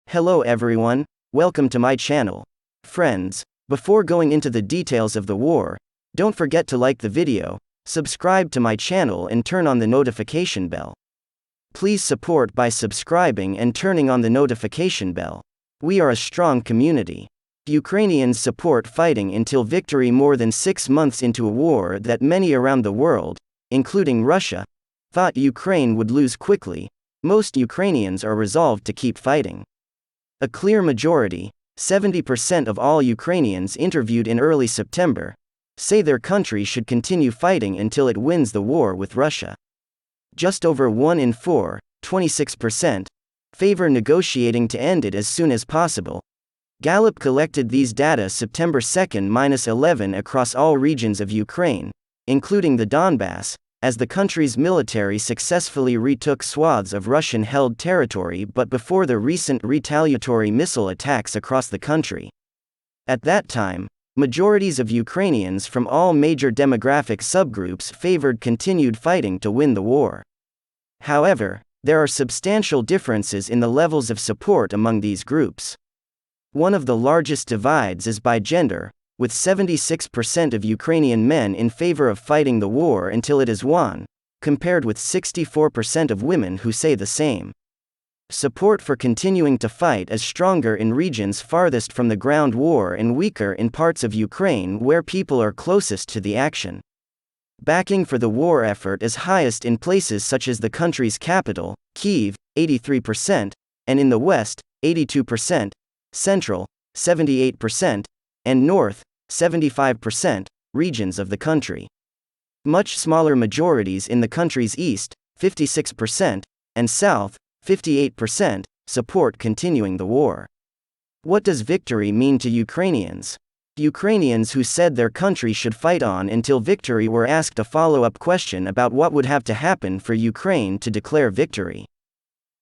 Hello everyone, welcome to my channel. Friends, before going into the details of the war, don't forget to like the video, subscribe to my channel and turn on the notification bell. Please support by subscribing and turning on the notification bell. We are a strong community. Ukrainians support fighting until victory more than 6 months into a war that many around the world, including Russia, thought Ukraine would lose quickly. Most Ukrainians are resolved to keep fighting. A clear majority, 70% of all Ukrainians interviewed in early September, say their country should continue fighting until it wins the war with Russia. Just over 1 in 4, 26%, favor negotiating to end it as soon as possible. Gallup collected these data September 2-11 across all regions of Ukraine, including the Donbass, as the country's military successfully retook swaths of Russian-held territory but before the recent retaliatory missile attacks across the country. At that time, majorities of Ukrainians from all major demographic subgroups favored continued fighting to win the war. However, there are substantial differences in the levels of support among these groups. One of the largest divides is by gender, with 76% of Ukrainian men in favor of fighting the war until it is won, compared with 64% of women who say the same. Support for continuing to fight is stronger in regions farthest from the ground war and weaker in parts of Ukraine where people are closest to the action. Backing for the war effort is highest in places such as the country's capital, Kyiv, 83%, and in the west, 82%, central, 78%, and north, 75%, regions of the country. Much smaller majorities in the country's east, 56%, and south, 58%, support continuing the war. What does victory mean to Ukrainians? Ukrainians who said their country should fight on until victory were asked a follow-up question about what would have to happen for Ukraine to declare victory.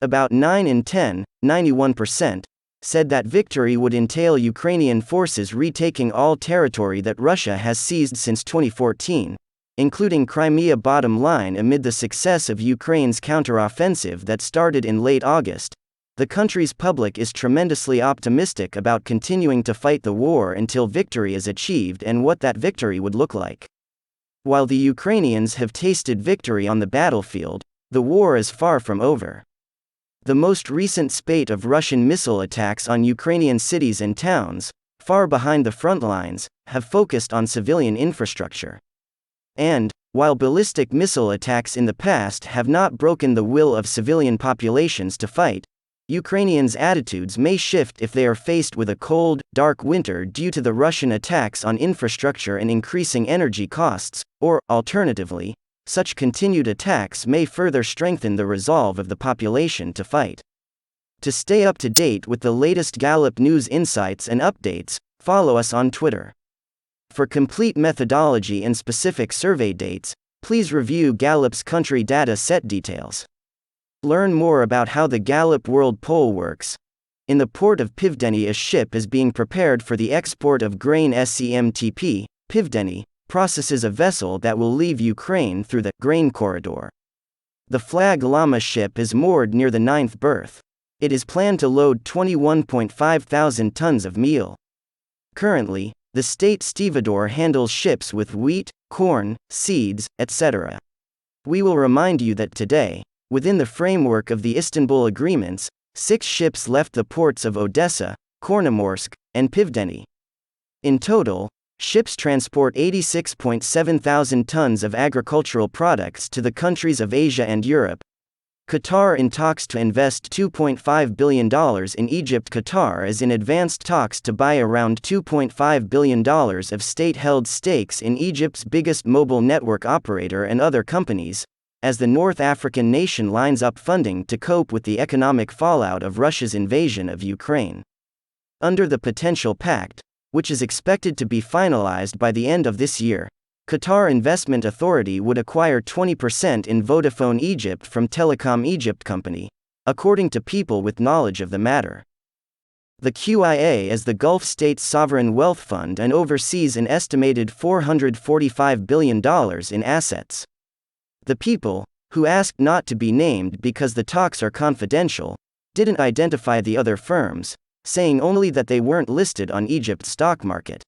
About 9 in 10, 91%, said that victory would entail Ukrainian forces retaking all territory that Russia has seized since 2014, including Crimea. Bottom line, amid the success of Ukraine's counteroffensive that started in late August, the country's public is tremendously optimistic about continuing to fight the war until victory is achieved and what that victory would look like. While the Ukrainians have tasted victory on the battlefield, the war is far from over. The most recent spate of Russian missile attacks on Ukrainian cities and towns, far behind the front lines, have focused on civilian infrastructure. And, while ballistic missile attacks in the past have not broken the will of civilian populations to fight, Ukrainians' attitudes may shift if they are faced with a cold, dark winter due to the Russian attacks on infrastructure and increasing energy costs, or, alternatively, such continued attacks may further strengthen the resolve of the population to fight. To stay up to date with the latest Gallup news insights and updates, follow us on Twitter. For complete methodology and specific survey dates, please review Gallup's country data set details. Learn more about how the Gallup World Poll works. In the port of Pivdeny, a ship is being prepared for the export of grain. SCMTP, Pivdeny, processes a vessel that will leave Ukraine through the grain corridor. The Flag Llama ship is moored near the 9th berth. It is planned to load 21.5 thousand tons of meal. Currently, the state stevedore handles ships with wheat, corn, seeds, etc. We will remind you that today, within the framework of the Istanbul Agreements, 6 ships left the ports of Odessa, Chornomorsk, and Pivdeny. In total, ships transport 86.7 thousand tons of agricultural products to the countries of Asia and Europe. Qatar in talks to invest $2.5 billion in Egypt. Qatar is in advanced talks to buy around $2.5 billion of state-held stakes in Egypt's biggest mobile network operator and other companies, as the North African nation lines up funding to cope with the economic fallout of Russia's invasion of Ukraine. Under the potential pact, which is expected to be finalized by the end of this year, Qatar Investment Authority would acquire 20% in Vodafone Egypt from Telecom Egypt Company, according to people with knowledge of the matter. The QIA is the Gulf States Sovereign Wealth Fund and oversees an estimated $445 billion in assets. The people, who asked not to be named because the talks are confidential, didn't identify the other firms, saying only that they weren't listed on Egypt's stock market.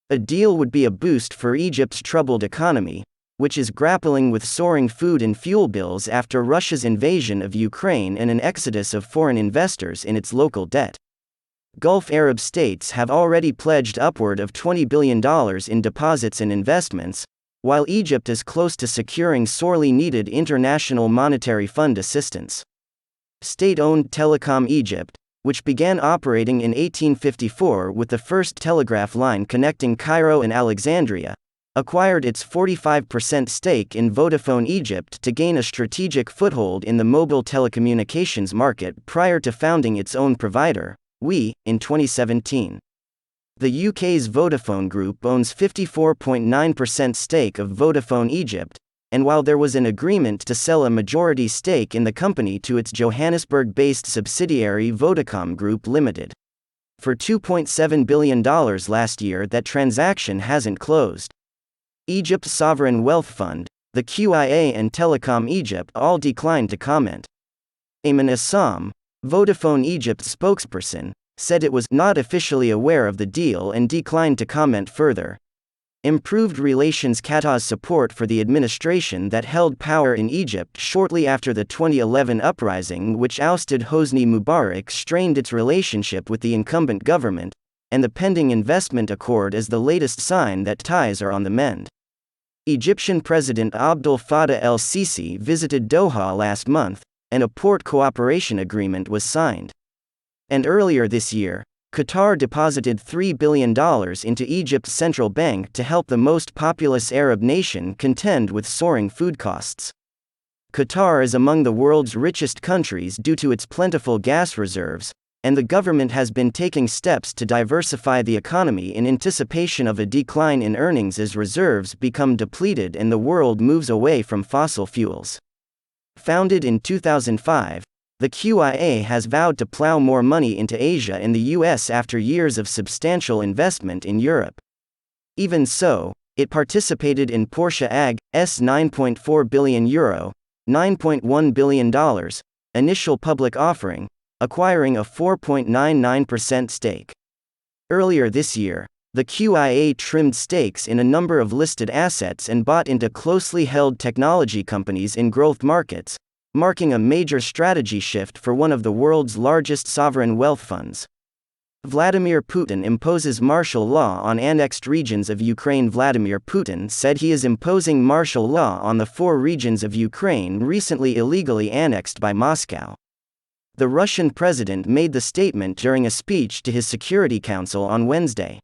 A deal would be a boost for Egypt's troubled economy, which is grappling with soaring food and fuel bills after Russia's invasion of Ukraine and an exodus of foreign investors in its local debt. Gulf Arab states have already pledged upward of $20 billion in deposits and investments, while Egypt is close to securing sorely needed International Monetary Fund assistance. State-owned Telecom Egypt, which began operating in 1854 with the first telegraph line connecting Cairo and Alexandria, acquired its 45% stake in Vodafone Egypt to gain a strategic foothold in the mobile telecommunications market prior to founding its own provider, WE, in 2017. The UK's Vodafone Group owns 54.9% stake of Vodafone Egypt, and while there was an agreement to sell a majority stake in the company to its Johannesburg-based subsidiary Vodacom Group Limited for $2.7 billion last year, that transaction hasn't closed. Egypt's sovereign wealth fund, the QIA, and Telecom Egypt all declined to comment. Ayman Assam, Vodafone Egypt's spokesperson, said it was not officially aware of the deal and declined to comment further. Improved relations. Qatar's support for the administration that held power in Egypt shortly after the 2011 uprising, which ousted Hosni Mubarak, strained its relationship with the incumbent government, and the pending investment accord is the latest sign that ties are on the mend. Egyptian President Abdel Fattah el-Sisi visited Doha last month, and a port cooperation agreement was signed. And earlier this year, Qatar deposited $3 billion into Egypt's central bank to help the most populous Arab nation contend with soaring food costs. Qatar is among the world's richest countries due to its plentiful gas reserves, and the government has been taking steps to diversify the economy in anticipation of a decline in earnings as reserves become depleted and the world moves away from fossil fuels. Founded in 2005, the QIA has vowed to plow more money into Asia and the US after years of substantial investment in Europe. Even so, it participated in Porsche AG's €9.4 billion, $9.1 billion, initial public offering, acquiring a 4.99% stake. Earlier this year, the QIA trimmed stakes in a number of listed assets and bought into closely held technology companies in growth markets, marking a major strategy shift for one of the world's largest sovereign wealth funds. Vladimir Putin imposes martial law on annexed regions of Ukraine. Vladimir Putin said he is imposing martial law on the 4 regions of Ukraine recently illegally annexed by Moscow. The Russian president made the statement during a speech to his Security Council on Wednesday.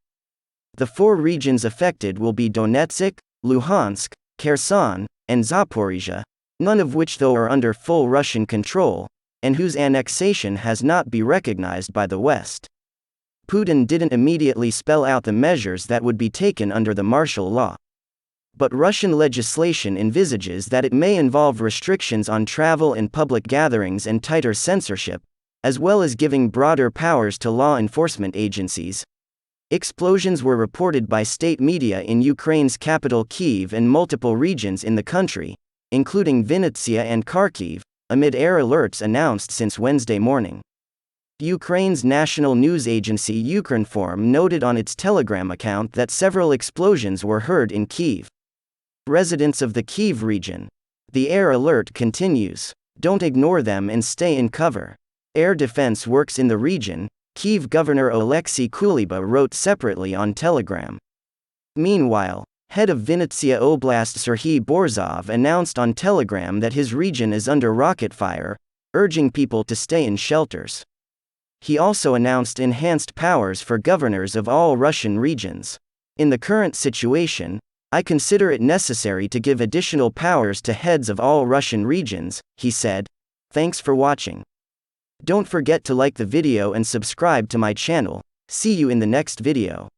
The 4 regions affected will be Donetsk, Luhansk, Kherson, and Zaporizhia, none of which though are under full Russian control, and whose annexation has not been recognized by the West. Putin didn't immediately spell out the measures that would be taken under the martial law. But Russian legislation envisages that it may involve restrictions on travel and public gatherings and tighter censorship, as well as giving broader powers to law enforcement agencies. Explosions were reported by state media in Ukraine's capital Kyiv and multiple regions in the country, including Vinnytsia and Kharkiv, amid air alerts announced since Wednesday morning. Ukraine's national news agency Ukrinform noted on its Telegram account that several explosions were heard in Kyiv. Residents of the Kyiv region. The air alert continues. Don't ignore them and stay in cover. Air defense works in the region, Kyiv Governor Oleksiy Kulyba wrote separately on Telegram. Meanwhile, head of Vinnytsia Oblast Serhiy Borzov announced on Telegram that his region is under rocket fire, urging people to stay in shelters. He also announced enhanced powers for governors of all Russian regions. In the current situation, I consider it necessary to give additional powers to heads of all Russian regions, he said. Thanks for watching. Don't forget to like the video and subscribe to my channel. See you in the next video.